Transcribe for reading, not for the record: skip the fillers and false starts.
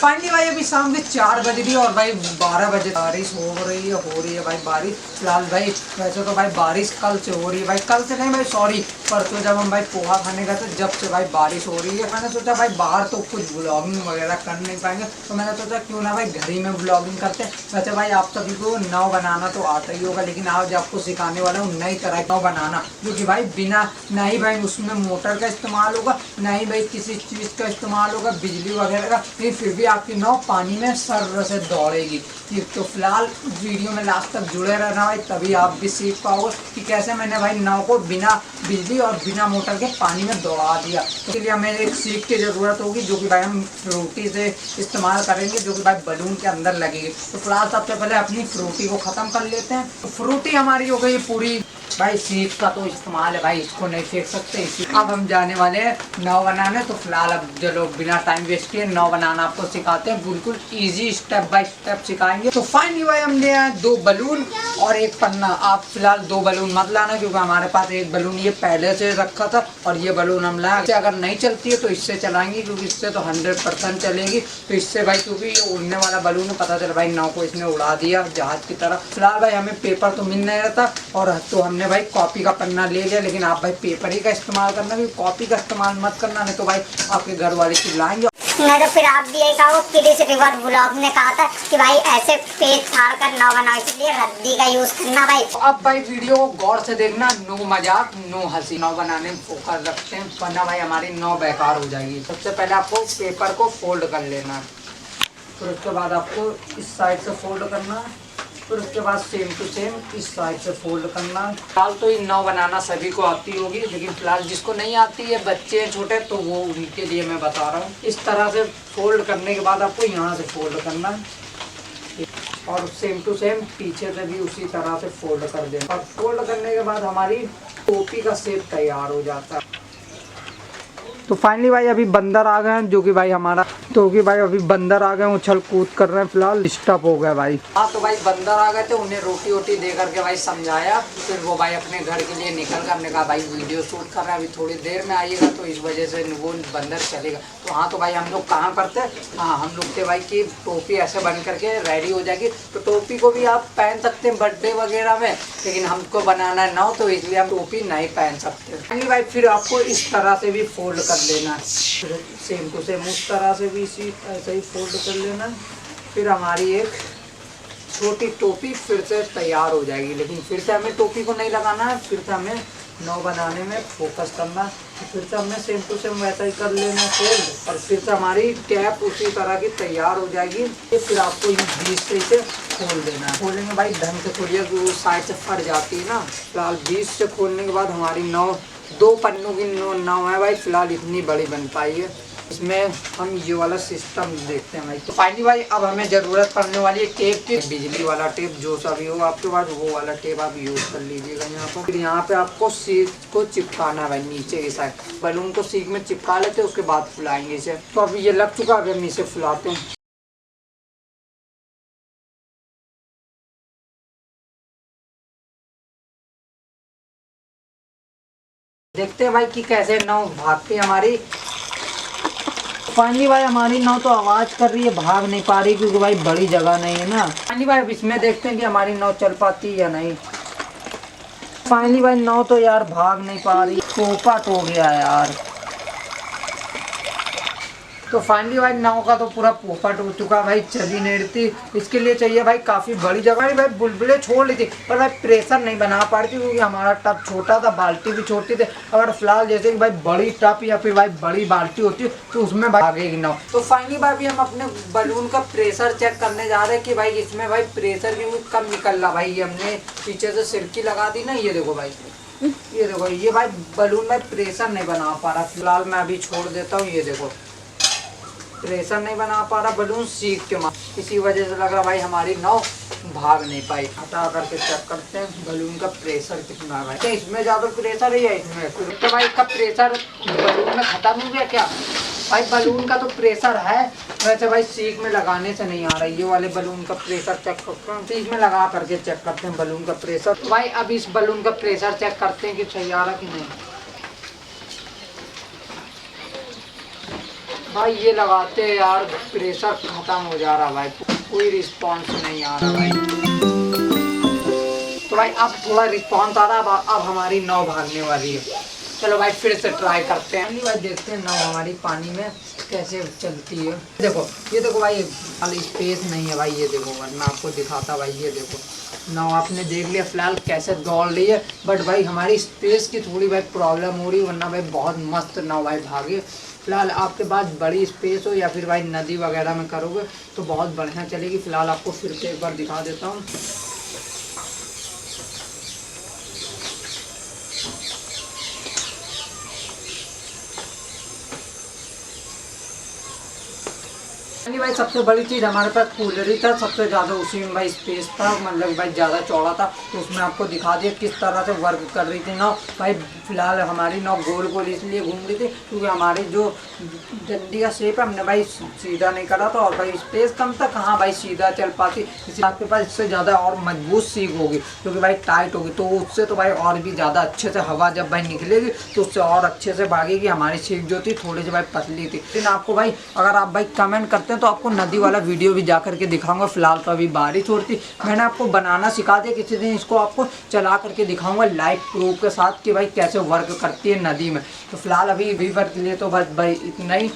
Finally भाई अभी शाम के 4 बज रही है और भाई 12 बजे बारिश हो रही है भाई बारिश। फिलहाल भाई वैसे तो भाई बारिश कल से हो रही है भाई, कल से नहीं भाई सॉरी परसों जब हम भाई पोहा खाने गए थे जब से भाई बारिश हो रही है। मैंने सोचा भाई बाहर तो कुछ ब्लॉगिंग वगैरह कर नहीं पाएंगे तो मैंने सोचा क्यों ना भाई घर ही में ब्लॉगिंग करते हैं। वैसे भाई आप सभी को नाव बनाना तो आता ही होगा, लेकिन आज आपको सिखाने वाला हूँ नई तरह का नाव बनाना, जो कि भाई बिना ना ही भाई उसमें मोटर का इस्तेमाल होगा ना ही भाई किसी चीज़ का इस्तेमाल होगा बिजली वगैरह का, लेकिन फिर भी आपकी नाव पानी में सर से दौड़ेगी। तो फिलहाल वीडियो में लास्ट तक जुड़े रहना भाई, तभी आप भी सीख पाओगे कि कैसे मैंने भाई नाव को बिना बिजली और बिना मोटर के पानी में दौड़ा दिया। तो इसके लिए हमें एक सीख की ज़रूरत होगी जो कि भाई हम फ्रूटी से इस्तेमाल करेंगे, जो कि भाई बलून के अंदर लगेगी। तो फिलहाल सबसे पहले अपनी फ्रूटी को ख़त्म कर लेते हैं। तो फ्रूटी हमारी हो गई पूरी। भाई सीख का तो इस्तेमाल है भाई, इसको नहीं फेंक सकते। इसी अब हम जाने वाले हैं नाव बनाने। तो फिलहाल अब चलो बिना टाइम वेस्ट किए नाव बनाना आपको सिखाते हैं, बिल्कुल इजी स्टेप बाय स्टेप सिखाएंगे। तो फाइनली भाई हमने यहाँ 2 बलून और एक पन्ना। आप फिलहाल 2 बलून मत लाना क्योंकि हमारे पास एक बलून ये पहले से रखा था और ये बलून हम लाए। अगर नहीं चलती है तो इससे चलाएंगे क्योंकि इससे तो 100% चलेगी। तो इससे भाई क्योंकि ये उड़ने वाला बलून है, पता चला भाई नाव को इसने उड़ा दिया जहाज की तरह। फिलहाल भाई हमें पेपर तो मिल नहीं रहता और तो हमने भाई कॉपी का पन्ना ले लिया, लेकिन आप भाई पेपर ही का इस्तेमाल करना, क्योंकि कॉपी का इस्तेमाल मत करना, नहीं तो भाई आपके घर वाले चिल्लाएंगे। नहीं तो फिर आप भी यही कहो किडिस रिवर ब्लॉग ने कहा था कि भाई ऐसे पेज फाड़ कर नाव बनाओ, इसलिए रद्दी का यूज करना भाई। अब भाई वीडियो को गौर से देखना, नो मजाक नो हंसी। नाव बनाने में फोकस रखते हैं वरना भाई हमारी नाव बेकार हो जाएगी। सबसे पहले आपको पेपर को फोल्ड कर लेना, फिर उसके बाद आपको इस साइड से फोल्ड करना, फिर उसके बाद सेम टू सेम इस साइड से फोल्ड करना। फिलहाल तो ये नाव बनाना सभी को आती होगी, लेकिन फिलहाल जिसको नहीं आती है बच्चे हैं छोटे तो वो उनके लिए मैं बता रहा हूँ। इस तरह से फोल्ड करने के बाद आपको यहाँ से फोल्ड करना और सेम टू सेम पीछे से भी उसी तरह से फोल्ड कर देना। और फोल्ड करने के बाद हमारी टोपी का शेप तैयार हो जाता है। तो फाइनली भाई अभी बंदर आ गए हैं, जो कि भाई हमारा अभी बंदर आ गए हैं, उछल कूद कर रहे हैं। फिलहाल डिस्टर्ब हो गया भाई। हाँ तो भाई बंदर आ गए थे, उन्हें रोटी वोटी दे करके भाई समझाया, फिर वो भाई अपने घर के लिए निकल कर हमने कहा भाई वीडियो शूट कर रहे हैं, अभी थोड़ी देर में आइएगा, तो इस वजह से वो बंदर चलेगा। तो हाँ तो भाई हम लोग कहाँ करते हैं, हाँ हम लोग थे भाई कि टोपी ऐसे बन करके रेडी हो जाएगी। तो टोपी को भी आप पहन सकते हैं बर्थडे वगैरह में, लेकिन हमको बनाना है नाव तो इसलिए हम टोपी नहीं पहन सकते भाई। फिर आपको इस तरह से भी फोल्ड कर लेना, सेम टू सेम उस तरह से भी इसी ऐसे ही फोल्ड कर लेना। फिर हमारी एक छोटी टोपी फिर से तैयार हो जाएगी, लेकिन फिर से हमें टोपी को नहीं लगाना है, फिर से हमें नाव बनाने में फोकस करना। तो फिर से हमें सेम टू सेम वैसा ही कर लेना फोल्ड, और फिर से हमारी कैप उसी तरह की तैयार हो जाएगी। फिर आपको ये बीच से इसे खोल देना है। खोलेंगे भाई ढंग से खोलिए, उस साइड से फट जाती है ना। फिलहाल बीच से खोलने के बाद हमारी नाव 2 पन्नों की नाव है भाई, फिलहाल इतनी बड़ी बन पाई है। इसमें हम ये वाला सिस्टम देखते हैं भाई। तो फाइनली भाई अब हमें ज़रूरत पड़ने वाली है टेप की, बिजली वाला टेप जो सा भी हो आपके पास वो वाला टेप आप यूज़ कर लीजिएगा यहाँ पर। फिर यहाँ पे आपको सीख को चिपकाना है भाई, नीचे की साइड बलून को सीख में चिपका लेते हैं, उसके बाद फुलाएंगे इसे। तो अभी ये लग चुका है, हम इसे फुलाते हैं। देखते हैं भाई कि कैसे नाव भागती है हमारी। फाइनली भाई हमारी नाव तो आवाज़ कर रही है, भाग नहीं पा रही क्योंकि भाई बड़ी जगह नहीं है ना। फाइनली भाई इसमें देखते हैं कि हमारी नाव चल पाती है या नहीं। फाइनली भाई नाव तो यार भाग नहीं पा रही, पोपट हो गया यार। तो फाइनली भाई नाव का तो पूरा पोपट हो चुका भाई, चल ही नहीं रही। इसके लिए चाहिए भाई काफ़ी बड़ी जगह। भाई बुलबुले छोड़ ली थी पर भाई प्रेशर नहीं बना पा रही थी क्योंकि हमारा टब छोटा था, बाल्टी भी छोटी थी। अगर फिलहाल जैसे कि भाई बड़ी टब या फिर भाई बड़ी बाल्टी होती तो उसमें भागेगी नाव। तो फाइनली भाई अभी हम अपने बलून का प्रेशर चेक करने जा रहे हैं कि भाई इसमें भाई प्रेशर क्यों कम निकल रहा। भाई ये हमने पीछे से सिरकी लगा दी ना, ये देखो भाई, ये देखो ये भाई बलून में प्रेशर नहीं बना पा रहा। फिलहाल मैं अभी छोड़ देता हूँ, ये देखो प्रेशर नहीं बना पा रहा बलून सीख के मार, इसी वजह से लग रहा भाई हमारी नाव भाग नहीं पाई। हटा करके चेक करते हैं बलून का प्रेशर कितना है भाई। तो इसमें ज़्यादा प्रेशर है या इसमें, तो भाई इसका प्रेशर बलून में ख़त्म हो गया क्या। भाई बलून का तो प्रेशर है, वैसे भाई सीख में लगाने से नहीं आ रहा। ये वाले बलून का प्रेशर चेक करते हैं, सीख में लगा करके चेक करते हैं बलून का प्रेशर। तो भाई अब इस बलून का प्रेशर चेक करते हैं कि सही आ रहा कि नहीं। भाई ये लगाते यार प्रेशर खत्म हो जा रहा भाई, कोई रिस्पॉन्स नहीं आ रहा भाई। तो भाई अब थोड़ा रिस्पॉन्स आ रहा है, अब हमारी नाव भागने वाली है। चलो भाई फिर से ट्राई करते हैं भाई, देखते हैं नाव हमारी पानी में कैसे चलती है। देखो ये देखो भाई, खाली स्पेस नहीं है भाई, ये देखो वरना आपको दिखाता भाई। ये देखो नाव आपने देख लिया फिलहाल कैसे दौड़ रही है, बट भाई हमारी स्पेस की थोड़ी भाई प्रॉब्लम हो रही है, वरना भाई बहुत मस्त नाव भाई भागे। फिलहाल आपके पास बड़ी स्पेस हो या फिर भाई नदी वगैरह में करोगे तो बहुत बढ़िया चलेगी। फिलहाल आपको फिर से एक बार दिखा देता हूँ। नहीं भाई सबसे बड़ी चीज़ हमारे पास कूलर ही था, सबसे ज़्यादा उसी में भाई स्पेस था, मतलब भाई ज़्यादा चौड़ा था, तो उसमें आपको दिखा दिया किस तरह से वर्क कर रही थी नाव। भाई फिलहाल हमारी नाव गोल गोल इसलिए घूम रही थी क्योंकि हमारी जो डंडी का शेप है हमने भाई सीधा नहीं करा था, और भाई स्पेस कम था, कहाँ भाई सीधा चल पाती। इसलिए आपके पास इससे ज़्यादा और मजबूत सीख होगी क्योंकि भाई टाइट होगी, तो उससे तो भाई और भी ज़्यादा अच्छे से हवा जब भाई निकलेगी तो उससे और अच्छे से भागेगी। हमारी सीख जो थी थोड़ी सी भाई पतली थी। लेकिन आपको भाई अगर आप भाई कमेंट करते तो आपको नदी वाला वीडियो भी जा करके दिखाऊंगा। फिलहाल तो अभी बारिश हो रही थी, मैंने आपको बनाना सिखा दिया, किसी दिन इसको आपको चला करके दिखाऊंगा लाइव प्रूफ के साथ कि भाई कैसे वर्क करती है नदी में। तो फिलहाल अभी वर्क के लिए तो बस भाई इतना ही।